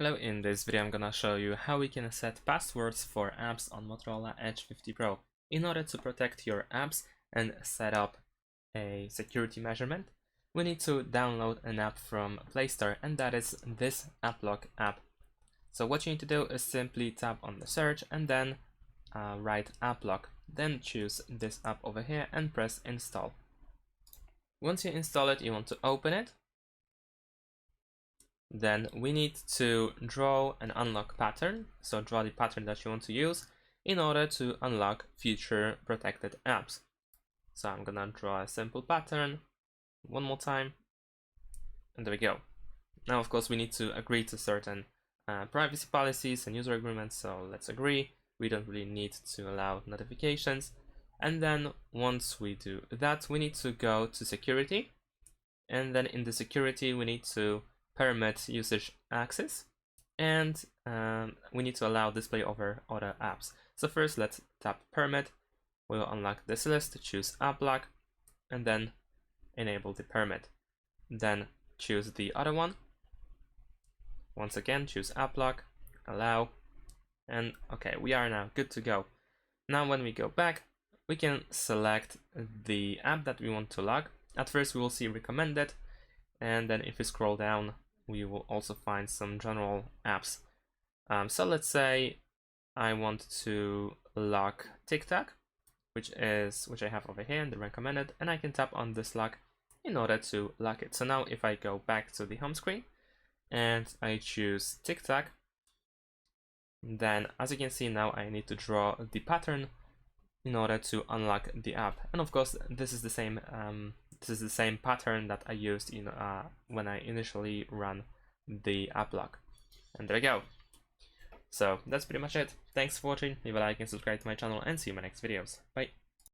Hello, in this video I'm gonna show you how we can set passwords for apps on Motorola Edge 50 Pro. In order to protect your apps and set up a security measurement, we need to download an app from Play Store, and that is this AppLock app. So what you need to do is simply tap on the search and then write AppLock. Then choose this app over here and press install. Once you install it, you want to open it. Then we need to draw an unlock pattern. So draw the pattern that you want to use in order to unlock future protected apps. So I'm gonna draw a simple pattern one more time, and there we go. Now of course we need to agree to certain privacy policies and user agreements, so let's agree. We don't really need to allow notifications. And then once we do that, we need to go to security, and then in the security we need to permit usage access, and we need to allow display over other apps. So first let's tap permit. We'll unlock this list, choose AppLock, and then enable the permit. Then choose the other one. Once again, choose AppLock, allow, and okay, we are now good to go. Now when we go back, we can select the app that we want to lock. At first we will see recommended, and then if we scroll down, we will also find some general apps. So let's say I want to lock TikTok, which I have over here in the recommended, and I can tap on this lock in order to lock it. So now if I go back to the home screen and I choose TikTok, then as you can see now I need to draw the pattern in order to unlock the app. And of course this is the same pattern that I used in when I initially ran the AppLock. And there we go. So that's pretty much it. Thanks for watching. Leave a like and subscribe to my channel, and see you in my next videos. Bye.